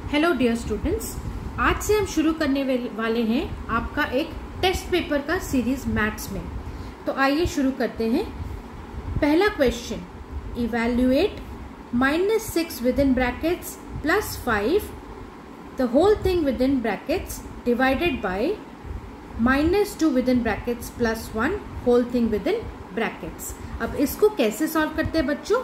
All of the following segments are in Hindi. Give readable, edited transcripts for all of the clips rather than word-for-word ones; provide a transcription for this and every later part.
हेलो डियर स्टूडेंट्स, आज से हम शुरू करने वाले हैं आपका एक टेस्ट पेपर का सीरीज मैथ्स में। तो आइए शुरू करते हैं। पहला question, evaluate -6 within brackets +5 the whole thing within brackets divided by -2 within brackets +1 whole thing within brackets. अब इसको कैसे सॉल्व करते हैं बच्चों?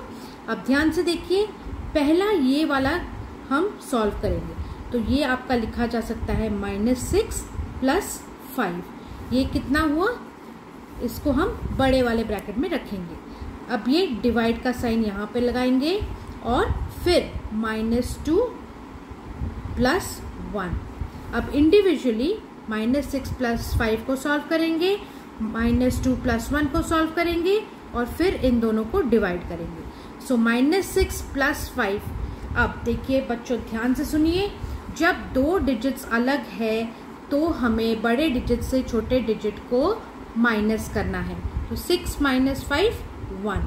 अब ध्यान से देखिए, पहला ये वाला हम सॉल्व करेंगे। तो ये आपका लिखा जा सकता है -6 + 5। ये कितना हुआ? इसको हम बड़े वाले ब्रैकेट में रखेंगे। अब ये डिवाइड का साइन यहाँ पे लगाएंगे और फिर -2 + 1। अब इंडिविजुअली -6 + 5 को सॉल्व करेंगे, -2 + 1 को सॉल्व करेंगे और फिर इन दोनों को डिवाइड करेंगे। सो -6 + 5। अब देखिए बच्चों, ध्यान से सुनिए, जब दो डिजिट्स अलग है तो हमें बड़े डिजिट से छोटे डिजिट को माइनस करना है। तो 6 - 5 1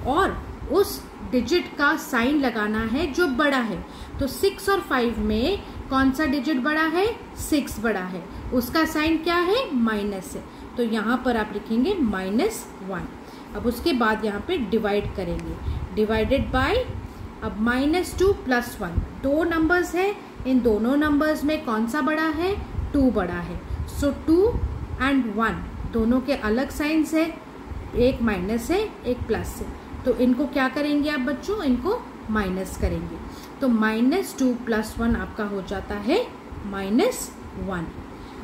और उस डिजिट का साइन लगाना है जो बड़ा है। तो 6 और 5 में कौन सा डिजिट बड़ा है? 6 बड़ा है, उसका साइन क्या है? माइनस है। तो यहाँ पर आप लिखेंगे -1। अब उसके बाद यहाँ पे डिवाइड करेंगे, डिवाइडेड बाय, अब -2 + 1 दो नंबर्स है, इन दोनों नंबर्स में कौन सा बड़ा है? 2 बड़ा है। सो 2 और 1 दोनों के अलग साइंस है, एक माइनस है एक प्लस है। तो इनको क्या करेंगे आप बच्चों? इनको माइनस करेंगे। तो -2 + 1 आपका हो जाता है -1।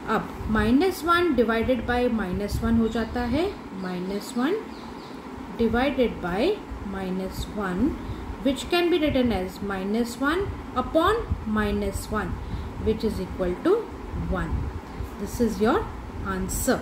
अब -1 डिवाइडेड बाय -1 हो जाता है -1 divided by -1, which can be written as -1 upon -1, which is equal to 1. This is your answer.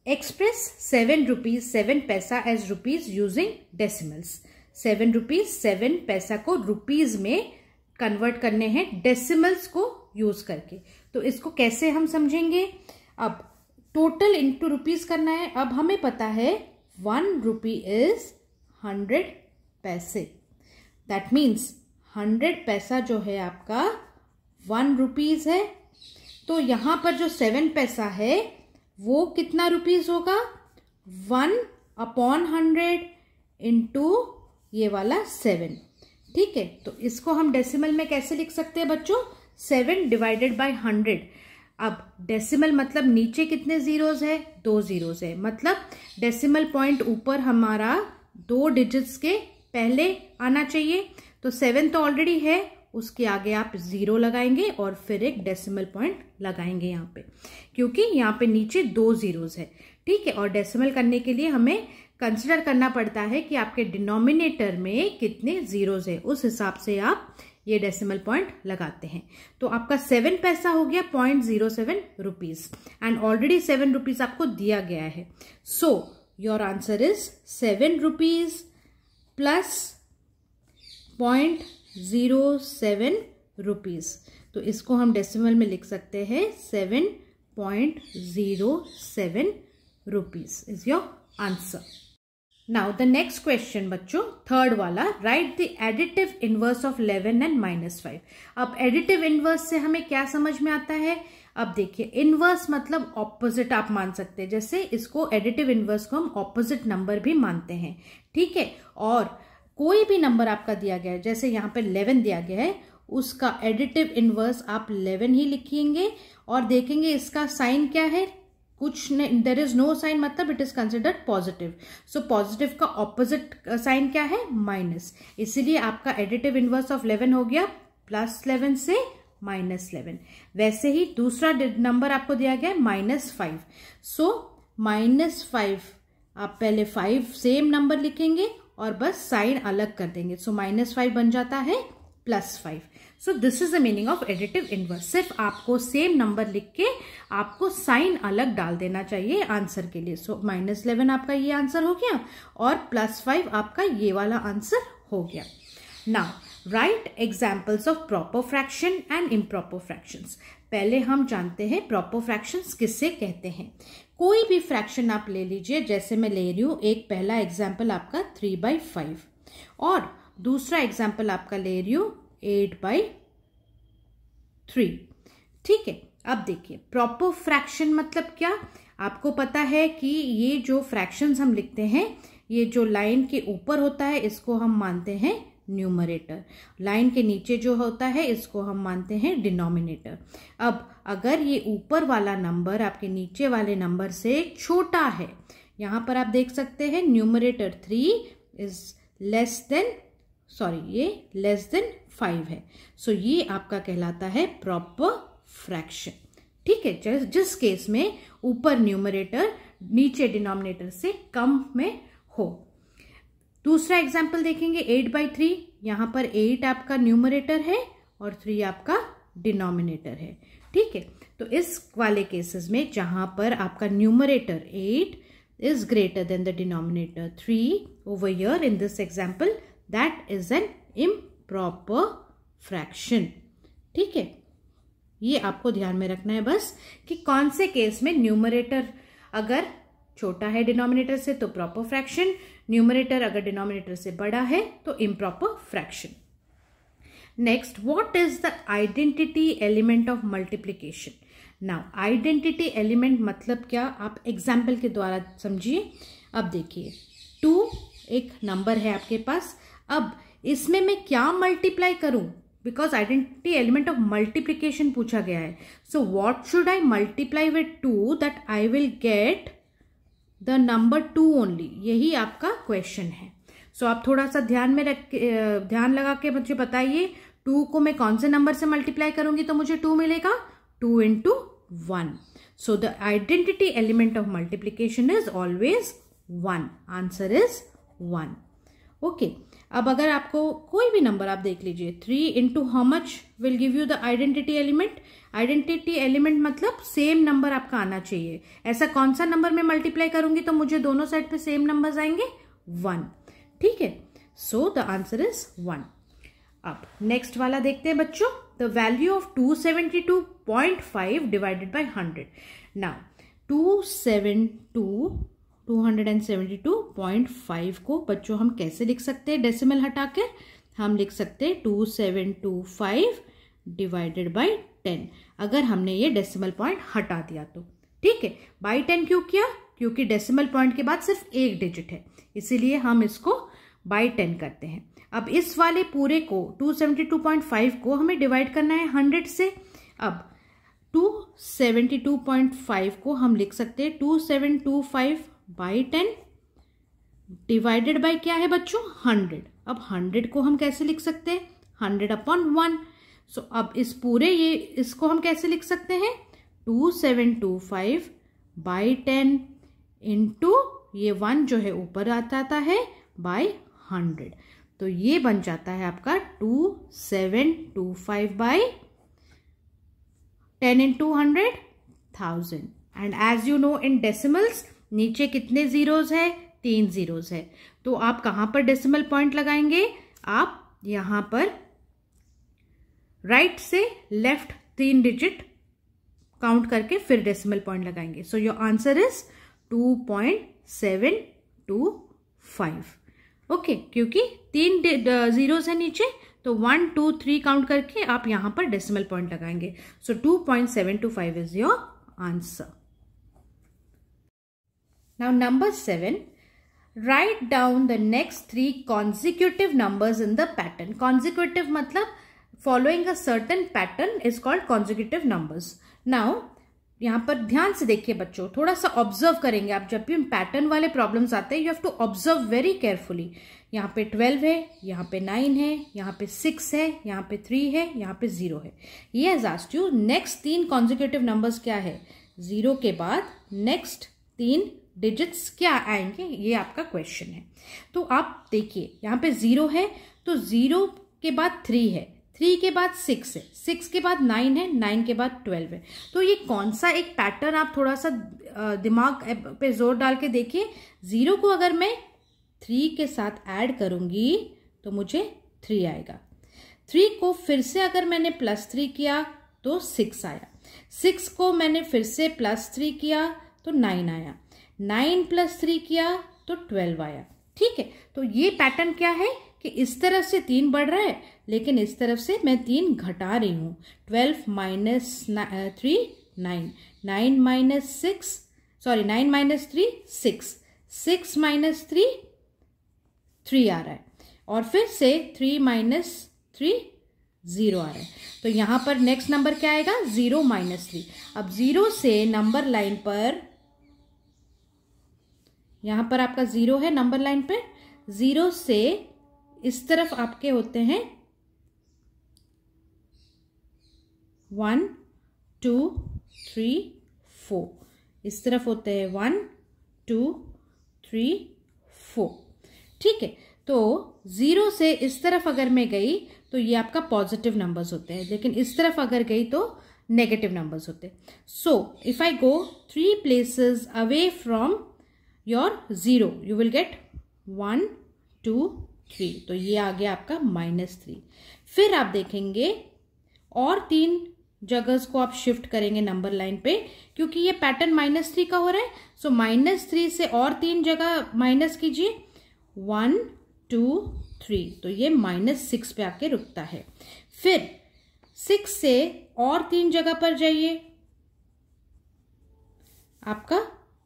Express 7 rupees 7 paisa as rupees using decimals. 7 rupees 7 पैसा को रुपीज में कन्वर्ट करने हैं डेसिमल्स को यूज करके। तो इसको कैसे हम समझेंगे? अब टोटल इंटू रुपीज करना है। अब हमें पता है 1 रुपी इज 100 पैसे। दैट मीन्स 100 पैसा जो है आपका 1 रुपीज है। तो यहां पर जो 7 पैसा है वो कितना रुपीज होगा? 1/100 इंटू ये वाला 7। ठीक है, तो इसको हम डेसिमल में कैसे लिख सकते हैं बच्चों? 7 डिवाइडेड बाय 100। अब डेसिमल मतलब नीचे कितने जीरोस है? 2 जीरोस है। मतलब डेसिमल पॉइंट ऊपर हमारा 2 डिजिट्स के पहले आना चाहिए। तो 7 तो ऑलरेडी है, उसके आगे आप 0 लगाएंगे और फिर एक डेसिमल पॉइंट लगाएंगे यहाँ पे, क्योंकि यहाँ पे नीचे 2 जीरोस है। ठीक है, और डेसिमल करने के लिए हमें कंसिडर करना पड़ता है कि आपके डिनोमिनेटर में कितने जीरोस है, उस हिसाब से आप ये डेसिमल पॉइंट लगाते हैं। तो आपका 7 पैसा हो गया 0.07 रुपीज एंड ऑलरेडी 7 रुपीज आपको दिया गया है। So your answer is 7 rupees + 0.07 rupees. तो इसको हम डेसिमल में लिख सकते हैं 7.07 rupees is your answer. Now the next question बच्चों, थर्ड वाला, right the additive inverse of 11 and -5। अब एडिटिव इनवर्स से हमें क्या समझ में आता है? अब देखिए, इनवर्स मतलब ऑपोजिट आप मान सकते हैं। जैसे इसको एडिटिव इनवर्स को हम ऑपोजिट नंबर भी मानते हैं। ठीक है, और कोई भी नंबर आपका दिया गया है, जैसे यहाँ पे 11 दिया गया है, उसका एडिटिव इनवर्स आप 11 ही लिखेंगे और देखेंगे इसका साइन क्या है? कुछ नहीं, देयर इज नो साइन, मतलब it is considered positive. So positive का ऑपोजिट साइन क्या है? माइनस। इसीलिए आपका एडिटिव इनवर्स ऑफ 11 हो गया +11 से -11। वैसे ही दूसरा नंबर आपको दिया गया -5। सो -5 आप पहले 5 सेम नंबर लिखेंगे और बस साइन अलग कर देंगे। सो -5 बन जाता है +5। सो this is the meaning of additive inverse. सिर्फ आपको सेम नंबर लिख के आपको साइन अलग डाल देना चाहिए आंसर के लिए। सो -11 आपका ये आंसर हो गया और +5 आपका ये वाला आंसर हो गया। Now right examples of proper fraction and improper fractions. पहले हम जानते हैं प्रॉपर फ्रैक्शंस किससे कहते हैं। कोई भी फ्रैक्शन आप ले लीजिए, जैसे मैं ले रही हूं एक पहला एग्जाम्पल आपका 3/5 और दूसरा एग्जाम्पल आपका ले रही हूं 8/3। ठीक है, अब देखिए प्रॉपर फ्रैक्शन मतलब क्या, आपको पता है कि ये जो फ्रैक्शंस हम लिखते हैं, ये जो लाइन के ऊपर होता है इसको हम मानते हैं न्यूमरेटर, लाइन के नीचे जो होता है इसको हम मानते हैं डिनोमिनेटर। अब अगर ये ऊपर वाला नंबर आपके नीचे वाले नंबर से छोटा है, यहां पर आप देख सकते हैं numerator 3 is less than less than 5 है। सो ये आपका कहलाता है प्रॉपर फ्रैक्शन। ठीक है, जिस केस में ऊपर न्यूमरेटर नीचे डिनोमिनेटर से कम में हो। दूसरा एग्जाम्पल देखेंगे 8/3। यहां पर 8 आपका न्यूमरेटर है और 3 आपका डिनोमिनेटर है। ठीक है, तो इस वाले केसेस में जहां पर आपका numerator 8 is greater than the denominator 3, over here in this example that is an improper fraction। ठीक है, ये आपको ध्यान में रखना है बस कि कौन से केस में न्यूमरेटर अगर छोटा है डिनोमिनेटर से तो प्रॉपर फ्रैक्शन, न्यूमरेटर अगर डिनोमिनेटर से बड़ा है तो improper fraction. Next, what is the identity element of multiplication. Now identity element मतलब क्या, आप एग्जाम्पल के द्वारा समझिए। अब देखिए 2 एक नंबर है आपके पास, अब इसमें मैं क्या मल्टीप्लाई करूं, because identity element of multiplication पूछा गया है। So what should I multiply with 2 that I will get the number 2 only, यही आपका क्वेश्चन है। सो आप थोड़ा सा ध्यान लगा के मुझे बताइए 2 को मैं कौन से नंबर से मल्टीप्लाई करूंगी तो मुझे 2 मिलेगा, 2 into 1. So the identity element of multiplication is always 1. Answer is 1. Okay. अब अगर आपको कोई भी नंबर आप देख लीजिए 3 into how much will give you the identity element। Identity element मतलब सेम नंबर आपका आना चाहिए। ऐसा कौन सा नंबर मैं मल्टीप्लाई करूंगी तो मुझे दोनों साइड पे सेम नंबर्स आएंगे, 1। ठीक है, सो द आंसर इज 1। अब नेक्स्ट वाला देखते हैं बच्चों, the value of 272.5 divided by 100। Now 272.5 को बच्चों हम कैसे लिख सकते हैं, डेसिमल हटाकर हम लिख सकते हैं 2725 डिवाइडेड बाय 10, अगर हमने ये डेसिमल पॉइंट हटा दिया तो। ठीक है, बाय 10 क्यों किया, क्योंकि डेसिमल पॉइंट के बाद सिर्फ एक डिजिट है, इसीलिए हम इसको बाय 10 करते हैं। अब इस वाले पूरे को 272.5 को हमें डिवाइड करना है 100 से। अब 272.5 को हम लिख सकते हैं 2725 बाई 10 डिवाइडेड बाय क्या है बच्चों, 100। अब 100 को हम कैसे लिख सकते हैं, 100/1। सो अब इस पूरे इसको हम कैसे लिख सकते हैं, 2725 बाई 10 इंटू ये 1 जो है ऊपर आ जाता है बाय 100, तो ये बन जाता है आपका 2725 by 10 into 100 1000। And as you know in decimals नीचे कितने जीरोज है, 3 जीरोज है, तो आप कहां पर डेसिमल पॉइंट लगाएंगे, आप यहां पर राइट से लेफ्ट 3 डिजिट काउंट करके फिर डेसिमल पॉइंट लगाएंगे। So your answer is 2.725। Okay, क्योंकि 3 जीरोस है नीचे, तो 1 2 3 काउंट करके आप यहां पर डेसिमल पॉइंट लगाएंगे। सो 2.725 is your answer. Now number 7, write down the next 3 consecutive numbers in the pattern। consecutive मतलब following a certain pattern is called consecutive numbers। now यहां पर ध्यान से देखिए बच्चों, थोड़ा सा ऑब्जर्व करेंगे आप, जब भी पैटर्न वाले प्रॉब्लम्स आते हैं you have to observe very carefully. यहाँ पे 12 है, यहाँ पे 9 है, यहाँ पे 6 है, यहाँ पे 3 है, यहाँ पे 0 है। ये has asked you next 3 consecutive numbers क्या है, 0 के बाद नेक्स्ट 3 डिजिट्स क्या आएंगे, ये आपका क्वेश्चन है। तो आप देखिए यहाँ पे 0 है, तो 0 के बाद 3 है, 3 के बाद 6 है, 6 के बाद 9 है, 9 के बाद 12 है। तो ये कौन सा एक पैटर्न, आप थोड़ा सा दिमाग पे जोर डाल के देखिए। 0 को अगर मैं 3 के साथ ऐड करूंगी तो मुझे 3 आएगा। 3 को फिर से अगर मैंने +3 किया तो 6 आया। 6 को मैंने फिर से +3 किया तो 9 आया। 9 + 3 किया तो 12 आया। ठीक है, तो ये पैटर्न क्या है, कि इस तरफ से 3 बढ़ रहा है, लेकिन इस तरफ से मैं 3 घटा रही हूँ। 12 minus 3 9, 9 minus 6 sorry 9 minus 3 6, 6 minus 3 3 आ रहा है, और फिर से 3 माइनस 3 0 आ रहा है। तो यहां पर नेक्स्ट नंबर क्या आएगा? 0 माइनस 3। अब 0 से नंबर लाइन पर, यहां पर आपका 0 है नंबर लाइन पे, 0 से इस तरफ आपके होते हैं 1 2 3 4, इस तरफ होते हैं 1 2 3 4। ठीक है, तो 0 से इस तरफ अगर मैं गई तो ये आपका पॉजिटिव नंबर्स होते हैं, लेकिन इस तरफ अगर गई तो नेगेटिव नंबर्स होते हैं। So if I go 3 places away from your 0 you will get 1 2 3, तो ये आ गया आपका -3। फिर आप देखेंगे और 3 जगह को आप शिफ्ट करेंगे नंबर लाइन पे, क्योंकि ये पैटर्न -3 का हो रहा है। सो -3 से और 3 जगह माइनस कीजिए, 1 2 3, तो ये -6 पे आके रुकता है। फिर 6 से और 3 जगह पर जाइए, आपका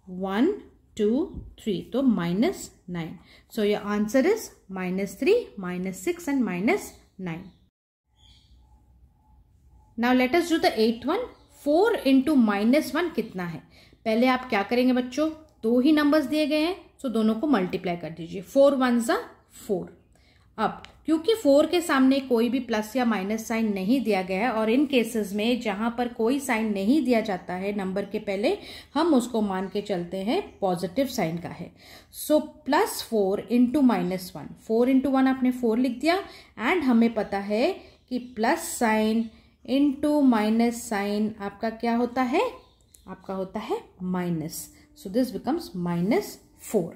1 2 3, तो -9। So your answer is -3 -6 and -9। Now let us do the 8th one. 4 into -1 कितना है? पहले आप क्या करेंगे बच्चों, 2 ही नंबर्स दिए गए हैं, सो दोनों को मल्टीप्लाई कर दीजिए। 4 1 ज़ा 4। अब क्योंकि 4 के सामने कोई भी प्लस या माइनस साइन नहीं दिया गया है, और इन केसेस में जहां पर कोई साइन नहीं दिया जाता है नंबर के पहले, हम उसको मान के चलते हैं पॉजिटिव साइन का है। सो +4 इंटू -1, 4 इंटू 1 आपने 4 लिख दिया, एंड हमें पता है कि plus sign into minus sign आपका क्या होता है? आपका होता है minus. So this becomes -4।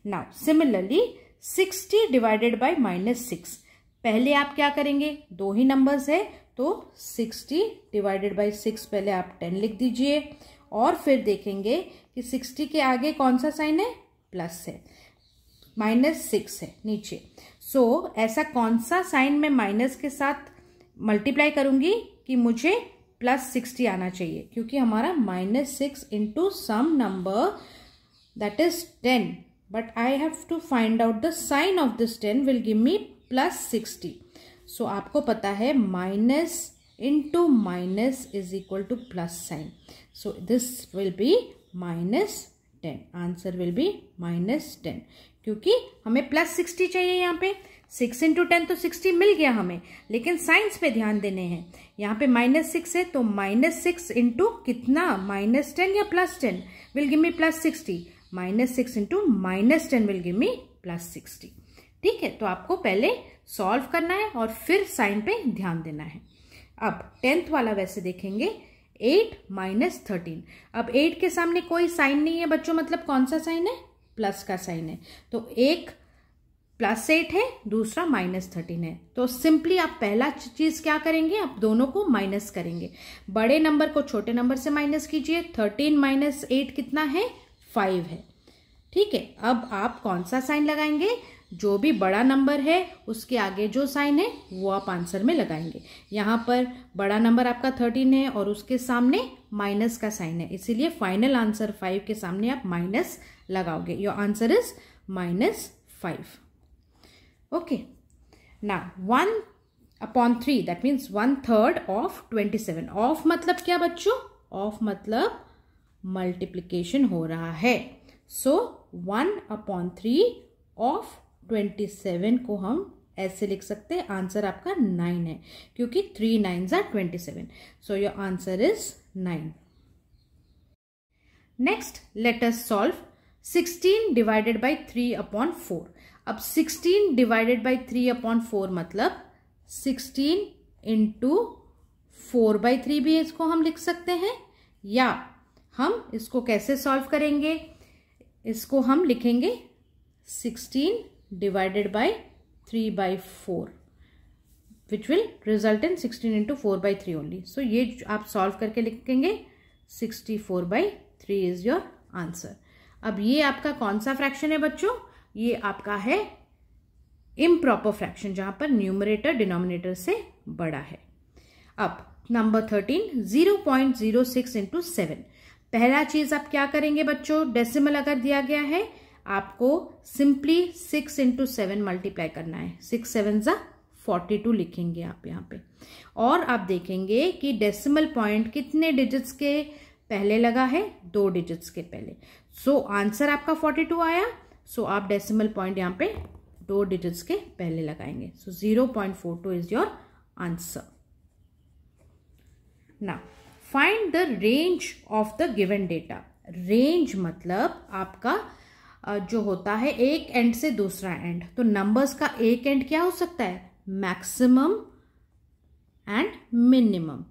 Now similarly 60 divided by -6, पहले आप क्या करेंगे, 2 ही नंबर्स है, तो 60 डिवाइडेड बाय 6 पहले आप 10 लिख दीजिए, और फिर देखेंगे कि 60 के आगे कौन सा साइन है? प्लस है, -6 है नीचे। सो ऐसा कौन सा साइन मैं माइनस के साथ मल्टीप्लाई करूंगी कि मुझे +60 आना चाहिए, क्योंकि हमारा -6 into some number that is 10, but I have to find out the sign of this 10 will give me +60. So आपको पता है minus into minus is equal two plus sign, so this will be -10। Answer will be -10, क्योंकि हमें +60 चाहिए। यहाँ पे 6 इंटू 10 तो 60 मिल गया हमें, लेकिन साइंस पे ध्यान देने हैं। यहाँ पे -6 है, तो -6 इंटू कितना, -10 या +10 will give me +60। -6 into -10 will give me +60। ठीक है, तो आपको पहले सॉल्व करना है और फिर साइन पे ध्यान देना है। अब 10th वाला वैसे देखेंगे, 8 - 13। अब 8 के सामने कोई साइन नहीं है बच्चों, मतलब कौन सा साइन है? प्लस का साइन है, तो एक +8 है, दूसरा -13 है। तो सिंपली आप पहला चीज क्या करेंगे, आप दोनों को माइनस करेंगे। बड़े नंबर को छोटे नंबर से माइनस कीजिए। 13 - 8 कितना है? 5 है। ठीक है, अब आप कौन सा साइन लगाएंगे? जो भी बड़ा नंबर है उसके आगे जो साइन है वो आप आंसर में लगाएंगे। यहाँ पर बड़ा नंबर आपका 13 है और उसके सामने माइनस का साइन है, इसीलिए फाइनल आंसर 5 के सामने आप माइनस लगाओगे। Your answer is -5। Okay, now 1/3 that means 1/3 of 27। Of मतलब क्या बच्चों? ऑफ मतलब मल्टीप्लीकेशन हो रहा है। सो 1/3 ऑफ 27 को हम ऐसे लिख सकते हैं, आंसर आपका 9 है, क्योंकि 3 9s are 27। So your answer is 9। Next let us solve 16 divided by 3/4। अब 16 डिवाइडेड बाई 3/4 मतलब 16 इंटू 4/3 भी इसको हम लिख सकते हैं, या हम इसको कैसे सॉल्व करेंगे, इसको हम लिखेंगे 16 divided by 3/4 which will result in 16 into 4/3 only. So ये आप सॉल्व करके लिखेंगे 64/3 इज योर आंसर। अब ये आपका कौन सा फ्रैक्शन है बच्चों? ये आपका है इम्प्रॉपर फ्रैक्शन जहां पर न्यूमरेटर डिनोमिनेटर से बड़ा है। अब नंबर 13 0.06 इंटू 7। पहला चीज आप क्या करेंगे बच्चों, डेसिमल अगर दिया गया है आपको सिंपली 6 इंटू 7 मल्टीप्लाई करना है। 6 7 जा 42 लिखेंगे आप यहाँ पे, और आप देखेंगे कि डेसिमल पॉइंट कितने डिजिट्स के पहले लगा है, 2 डिजिट्स के पहले। सो आंसर आपका 42 आया। सो आप डेसिमल पॉइंट यहाँ पे 2 डिजिट्स के पहले लगाएंगे। सो 0.42 is your answer. Now find the range of the given data. Range मतलब आपका जो होता है एक एंड से दूसरा एंड, तो नंबर्स का एक एंड क्या हो सकता है, maximum and minimum.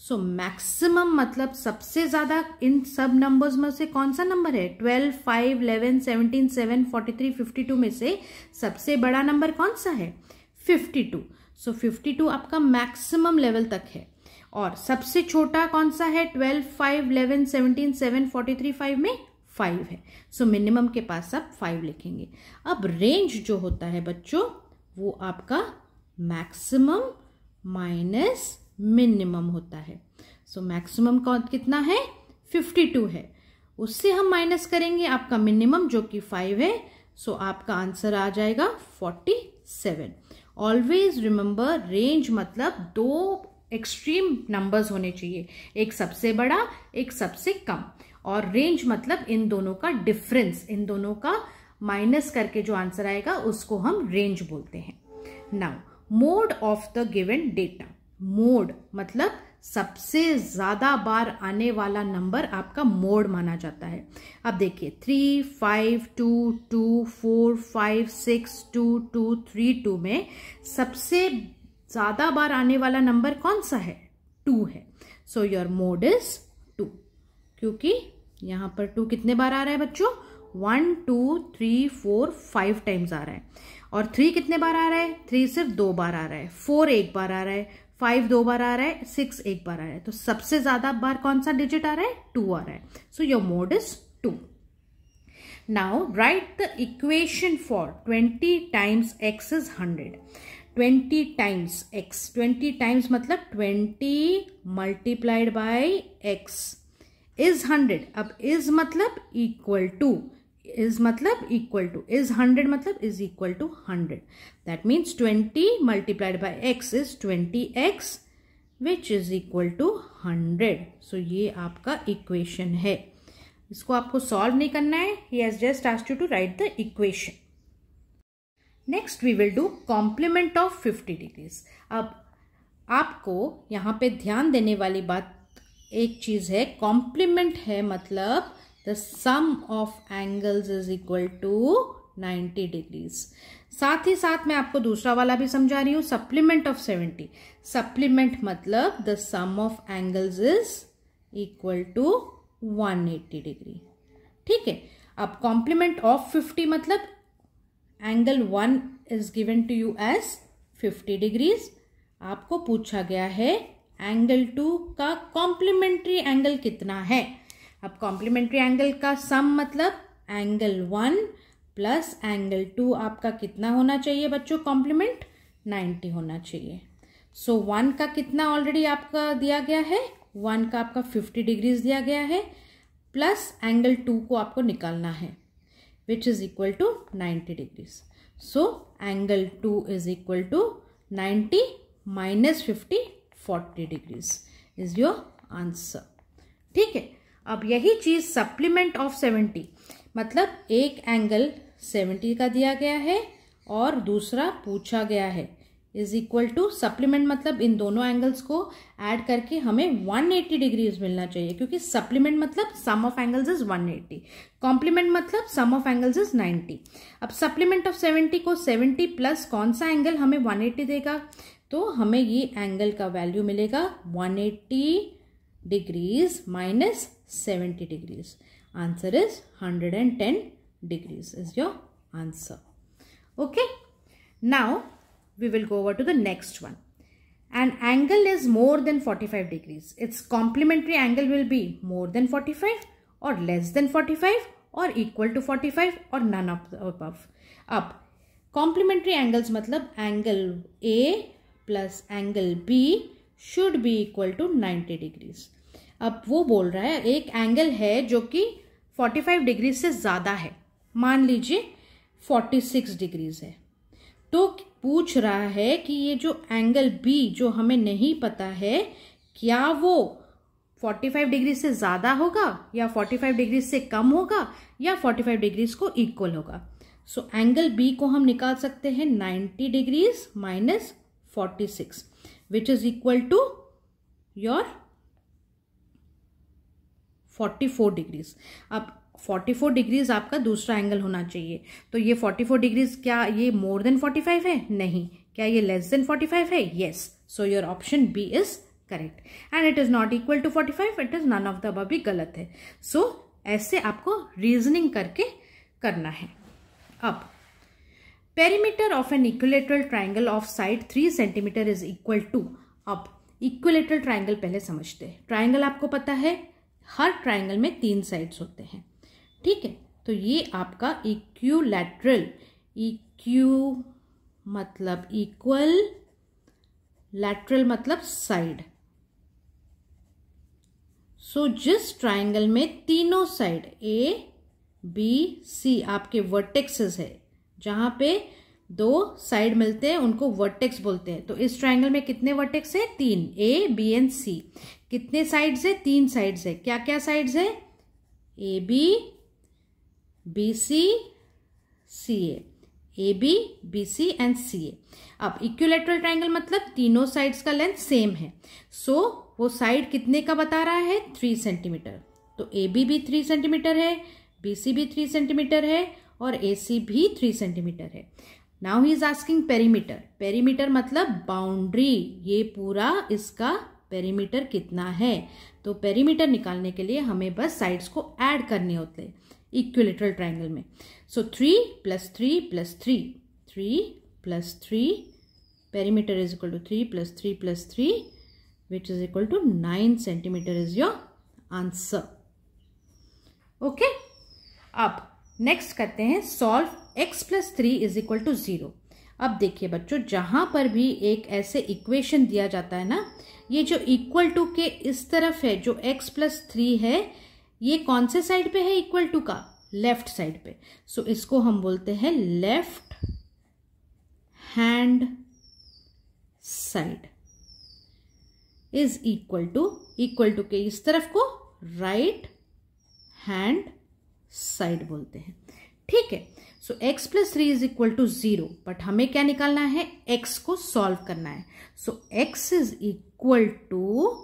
So maximum मतलब सबसे ज्यादा इन सब नंबर्स में से कौन सा नंबर है, 12, 5, 11, 17, 7, 43, 52 में से सबसे बड़ा नंबर कौन सा है, 52। सो 52 आपका मैक्सिमम लेवल तक है। और सबसे छोटा कौन सा है, 12, 5, 11, 17, 7, 43, 5 में 5 है। सो मिनिमम के पास आप 5 लिखेंगे। अब रेंज जो होता है बच्चों वो आपका मैक्सिमम माइनस मिनिमम होता है। सो मैक्सिमम कितना है, 52 है, उससे हम माइनस करेंगे आपका मिनिमम जो कि 5 है। सो आपका आंसर आ जाएगा 47। ऑलवेज रिमेंबर रेंज मतलब 2 एक्सट्रीम नंबर्स होने चाहिए, एक सबसे बड़ा एक सबसे कम, और रेंज मतलब इन दोनों का डिफरेंस, इन दोनों का माइनस करके जो आंसर आएगा उसको हम रेंज बोलते हैं। Now mode of the given data. Mode मतलब सबसे ज्यादा बार आने वाला नंबर आपका मोड माना जाता है। अब देखिए 3, 5, 2, 2, 4, 5, 6, 2, 2, 3, 2 में सबसे ज्यादा बार आने वाला नंबर कौन सा है, 2 है। सो योर मोड इज 2, क्योंकि यहां पर 2 कितने बार आ रहा है बच्चों, 1, 2, 3, 4, 5 टाइम्स आ रहा है। और 3 कितने बार आ रहा है, 3 सिर्फ 2 बार आ रहा है। 4 1 बार आ रहा है, 5 2 बार आ रहा है, 6 1 बार आ रहा है। तो सबसे ज्यादा बार कौन सा डिजिट आ रहा है, 2 आ रहा है। So your mode is 2। Now right the equation for 20 times x is 100। 20 times x, 20 times मतलब 20 मल्टीप्लाइड बाय x इज 100। अब इज मतलब इक्वल टू, इज मतलब इक्वल टू, इज 100 मतलब is equal to 100। That means 20 multiplied by x is 20x which is equal to 100। So ये आपका इक्वेशन है। इसको आपको सॉल्व नहीं करना है, he has just asked you to write the equation. Next we will do complement of 50 degrees. अब आपको यहां पे ध्यान देने वाली बात एक चीज है, कॉम्प्लीमेंट है मतलब the sum of angles is equal to 90 degrees. साथ ही साथ मैं आपको दूसरा वाला भी समझा रही हूं, सप्लीमेंट ऑफ 70। सप्लीमेंट मतलब the sum of angles is equal to 180 degree. ठीक है। अब कॉम्प्लीमेंट ऑफ 50 मतलब angle 1 is given to you as 50 degrees. आपको पूछा गया है एंगल 2 का कॉम्प्लीमेंट्री एंगल कितना है। अब कॉम्प्लीमेंट्री एंगल का सम मतलब एंगल 1 प्लस एंगल 2 आपका कितना होना चाहिए बच्चों, कॉम्प्लीमेंट 90 होना चाहिए। सो 1 का कितना ऑलरेडी आपका दिया गया है, 1 का आपका 50 डिग्रीज दिया गया है, प्लस एंगल 2 को आपको निकालना है which is equal to 90 degrees. So angle 2 is equal to 90 minus 50, 40 degrees is your answer. ठीक है। अब यही चीज सप्लीमेंट ऑफ 70 मतलब एक एंगल 70 का दिया गया है और दूसरा पूछा गया है इज इक्वल टू, सप्लीमेंट मतलब इन दोनों एंगल्स को ऐड करके हमें 180 डिग्रीज मिलना चाहिए, क्योंकि सप्लीमेंट मतलब सम ऑफ एंगल्स इज 180, कॉम्प्लीमेंट मतलब सम ऑफ एंगल्स इज 90। अब सप्लीमेंट ऑफ 70 को 70 प्लस कौन सा एंगल हमें 180 देगा, तो हमें ये एंगल का वैल्यू मिलेगा 180 degrees minus 70 degrees. Answer is 110 degrees is your answer. Okay, now we will go over to the next one. An angle is more than 45 degrees. Its complementary angle will be more than 45 or less than 45 or equal to 45 or none of the above. अब कॉम्प्लीमेंट्री एंगल्स मतलब angle A plus angle B should be equal to 90 degrees. अब वो बोल रहा है एक एंगल है जो कि 45 डिग्री से ज़्यादा है, मान लीजिए 46 डिग्रीज है, तो पूछ रहा है कि ये जो एंगल बी जो हमें नहीं पता है क्या वो 45 डिग्री से ज़्यादा होगा या 45 डिग्री से कम होगा या 45 डिग्रीज को इक्वल होगा। सो एंगल बी को हम निकाल सकते हैं 90 degrees minus 46 which is equal to your 44 degrees. अब 44 डिग्रीज आपका दूसरा एंगल होना चाहिए, तो ये 44 डिग्रीज क्या ये मोर देन 45 है? नहीं। क्या ये लेस देन 45 है? Yes. So your option B is correct and it is not equal to 45, it is none of the above भी गलत है। सो ऐसे आपको रीजनिंग करके करना है। अब perimeter of an equilateral triangle of side 3 centimetre is equal to. अब इक्विलेटरल ट्राइंगल पहले समझते हैं। ट्राइंगल आपको पता है हर ट्राइंगल में 3 साइड्स होते हैं, ठीक है। तो ये आपका इक्विलैटरल, इक्यू मतलब इक्वल, लैटरल मतलब साइड। सो जिस ट्राइंगल में तीनों साइड ए बी सी आपके वर्टेक्सेस है, जहां पे 2 साइड मिलते हैं उनको वर्टेक्स बोलते हैं। तो इस ट्राइंगल में कितने वर्टेक्स है? 3, ए बी एंड सी। कितने साइड्स है? 3 साइड्स है। क्या क्या साइड्स है? A B B C C A B B C and C A. अब इक्विलैटरल ट्राइंगल मतलब तीनों साइड्स का लेंथ सेम है। सो वो साइड कितने का बता रहा है? 3 सेंटीमीटर। तो ए बी भी 3 सेंटीमीटर है, बी सी भी 3 सेंटीमीटर है और ए सी भी 3 सेंटीमीटर है। Now he is asking perimeter. Perimeter मतलब बाउंड्री, ये पूरा इसका पेरीमीटर कितना है। तो पेरीमीटर निकालने के लिए हमें बस साइड्स को ऐड करने होते हैं इक्विलैटरल ट्राइंगल में। So 3 + 3 + 3, 3 + 3, perimeter is equal to 3 + 3 + 3 which is equal to 9 centimetre is your answer. Okay, अब नेक्स्ट करते हैं solve x + 3 is equal to 0। अब देखिए बच्चों, जहां पर भी एक ऐसे इक्वेशन दिया जाता है ना, ये जो इक्वल टू के इस तरफ है जो x + 3 है, ये कौन से साइड पे है इक्वल टू का? लेफ्ट साइड पे। सो इसको हम बोलते हैं left hand side is equal to के इस तरफ को राइट हैंड साइड बोलते हैं, ठीक है। So x + 3 is equal to 0, but हमें क्या निकालना है? x को सॉल्व करना है। So x is equal to,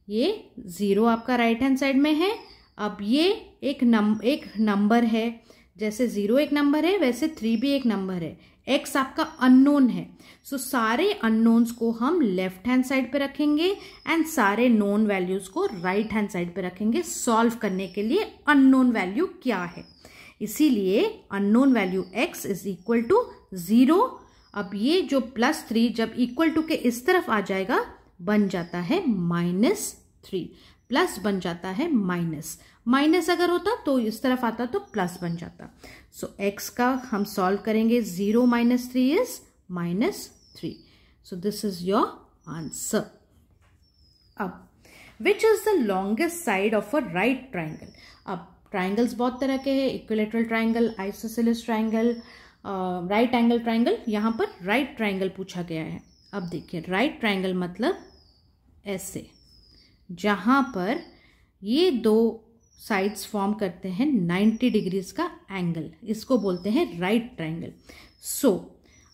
ये 0 आपका राइट हैंड साइड में है। अब ये एक नंबर है, जैसे 0 एक नंबर है वैसे 3 भी एक नंबर है। x आपका अननोन है। सो सारे अननोन्स को हम लेफ्ट हैंड साइड पे रखेंगे एंड सारे नोन वैल्यूज को राइट हैंड साइड पे रखेंगे सॉल्व करने के लिए अननोन वैल्यू क्या है। इसीलिए unknown value x is equal to 0। अब ये जो +3 जब इक्वल टू के इस तरफ आ जाएगा बन जाता है -3, प्लस बन जाता है माइनस। माइनस अगर होता तो इस तरफ आता तो प्लस बन जाता। सो x का हम सॉल्व करेंगे, 0 - 3 is -3। So this is your answer. अब which is the longest side of a right triangle. अब ट्राइंगल्स बहुत तरह के हैं, equilateral triangle, isosceles triangle, right angle triangle. यहाँ पर राइट ट्राइंगल पूछा गया है। अब देखिए राइट ट्राइंगल मतलब ऐसे, जहां पर ये 2 साइड्स फॉर्म करते हैं 90 डिग्रीज का एंगल, इसको बोलते हैं राइट ट्राइंगल। सो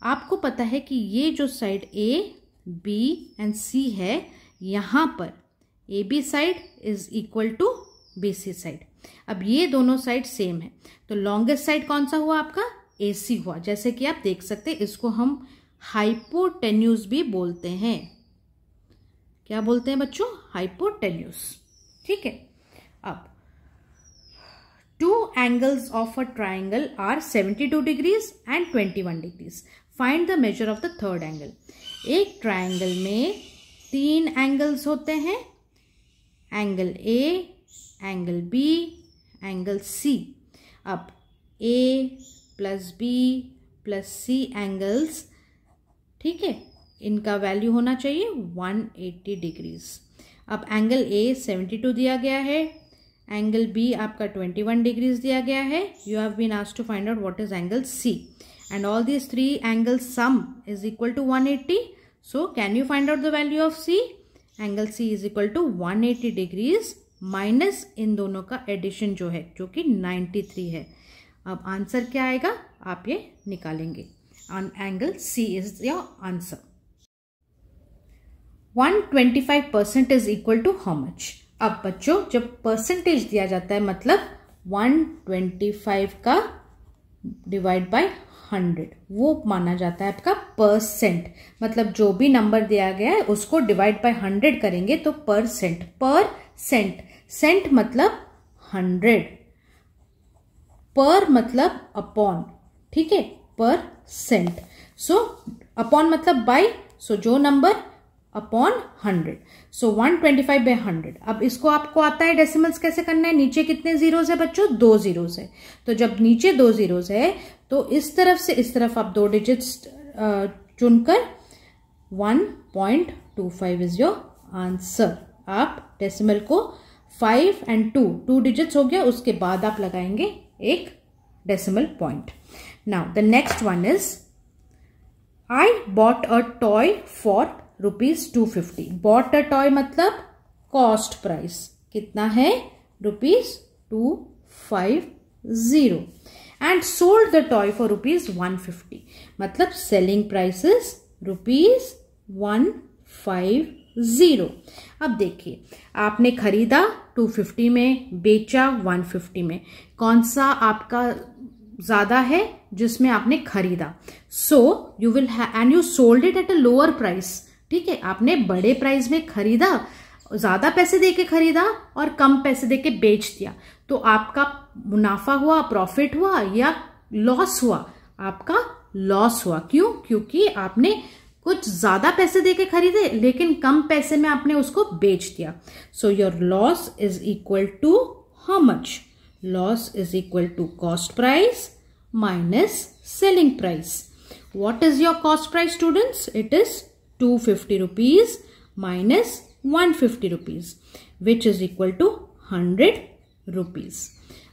आपको पता है कि ये जो side A, B and C है, यहां पर AB side is equal to BC side. अब ये दोनों साइड सेम है, तो लॉन्गेस्ट साइड कौन सा हुआ आपका? AC हुआ। जैसे कि आप देख सकते हैं, इसको हम हाइपोटेन्यूज भी बोलते हैं। क्या बोलते हैं बच्चों? हाइपोटेन्यूज, ठीक है। अब 2 angles of a triangle are 72 degrees and 21 degrees. Find the measure of the third angle. एक ट्राइंगल में 3 एंगल्स होते हैं, angle A, angle B, angle C। अब A + B plus C angles, ठीक है, इनका वैल्यू होना चाहिए 180 डिग्रीज। अब एंगल ए 72 दिया गया है, एंगल बी आपका 21 डिग्रीज दिया गया है। You have been asked to find out what is angle C and all these three angles sum is equal to 180. So can you find out the value of C? Angle C is equal to 180 degrees minus इन दोनों का एडिशन जो है, जो कि 93 है। अब आंसर क्या आएगा आप ये निकालेंगे। Angle C is your answer. 125% is equal to how much? अब बच्चों जब परसेंटेज दिया जाता है मतलब 125 का डिवाइड बाय 100 वो माना जाता है आपका परसेंट। मतलब जो भी नंबर दिया गया है उसको डिवाइड बाय 100 करेंगे तो परसेंट। सेंट मतलब 100, पर मतलब अपॉन, ठीक है, परसेंट। सो अपॉन मतलब बाय, सो जो नंबर अपॉन 100, सो 125 बाय 100। अब इसको आपको आता है डेसिमल्स कैसे करना है। नीचे कितने जीरोस है बच्चों? 2 जीरोस है। तो जब नीचे 2 जीरोस है तो इस तरफ से इस तरफ आप 2 डिजिट्स चुनकर 1.25 इज योर आंसर। आप डेसिमल को 5 and 2 डिजिट्स हो गया, उसके बाद आप लगाएंगे एक decimal point. Now the next one is I bought a toy for ₹250। Bought a toy मतलब कॉस्ट प्राइस कितना है? ₹250 and sold the toy for ₹150 मतलब सेलिंग प्राइस इज ₹150। अब देखिए आपने खरीदा 250 में, बेचा 150 में, कौन सा आपका ज्यादा है जिसमें आपने खरीदा? So you will and you sold it at a lower price, ठीक है, आपने बड़े प्राइस में खरीदा, ज्यादा पैसे देके खरीदा और कम पैसे देके बेच दिया, तो आपका मुनाफा हुआ, प्रॉफिट हुआ या लॉस हुआ? आपका लॉस हुआ। क्यों? क्योंकि आपने कुछ ज्यादा पैसे देके खरीदे लेकिन कम पैसे में आपने उसको बेच दिया। So your loss is equal to how much? Loss is equal to cost price minus selling price. What is your cost price students? It is ₹250 minus ₹150 which is equal to ₹100।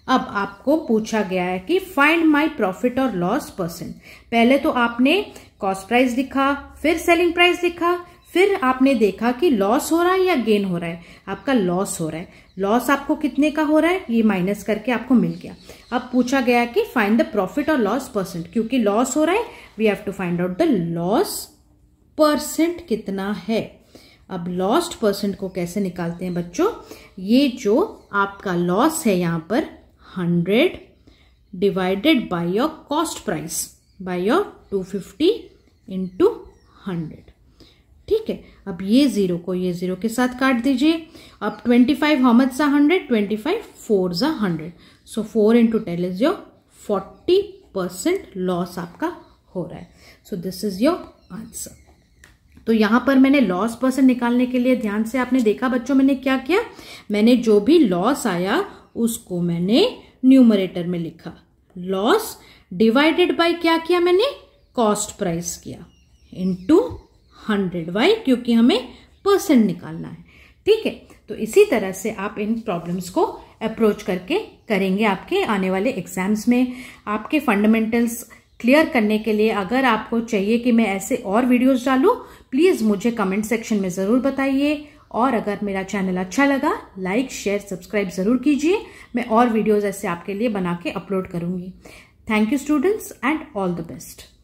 अब आपको पूछा गया है कि फाइंड माई प्रॉफिट और लॉस परसेंट। पहले तो आपने कॉस्ट प्राइस लिखा, फिर सेलिंग प्राइस लिखा, फिर आपने देखा कि लॉस हो रहा है या गेन हो रहा है। आपका लॉस हो रहा है। लॉस आपको कितने का हो रहा है ये माइनस करके आपको मिल गया। अब पूछा गया कि फाइंड द प्रॉफिट और लॉस परसेंट। क्योंकि लॉस हो रहा है we have to find out the loss percent कितना है। अब लॉस्ट परसेंट को कैसे निकालते हैं बच्चों? ये जो आपका लॉस है यहां पर 100 divided by your cost price by your 250 into 100, ठीक है। अब ये जीरो को ये जीरो के साथ काट दीजिए। अब 25 हाउ मच सा 100? 25 4 सा 100, सो 4 इंटू 10 इज योर 40% लॉस आपका हो रहा है। सो दिस इज योर आंसर। तो यहां पर मैंने लॉस परसेंट निकालने के लिए ध्यान से आपने देखा बच्चों मैंने क्या किया, मैंने जो भी लॉस आया उसको मैंने न्यूमरेटर में लिखा, लॉस डिवाइडेड बाय क्या किया मैंने, कॉस्ट प्राइस किया, इनटू 100 बाय, क्योंकि हमें परसेंट निकालना है, ठीक है। तो इसी तरह से आप इन प्रॉब्लम्स को अप्रोच करके करेंगे आपके आने वाले एग्जाम्स में। आपके फंडामेंटल्स क्लियर करने के लिए अगर आपको चाहिए कि मैं ऐसे और वीडियोस डालूं, प्लीज मुझे कमेंट सेक्शन में जरूर बताइए। और अगर मेरा चैनल अच्छा लगा लाइक शेयर सब्सक्राइब जरूर कीजिए। मैं और वीडियोस ऐसे आपके लिए बना के अपलोड करूंगी। Thank you students and all the best.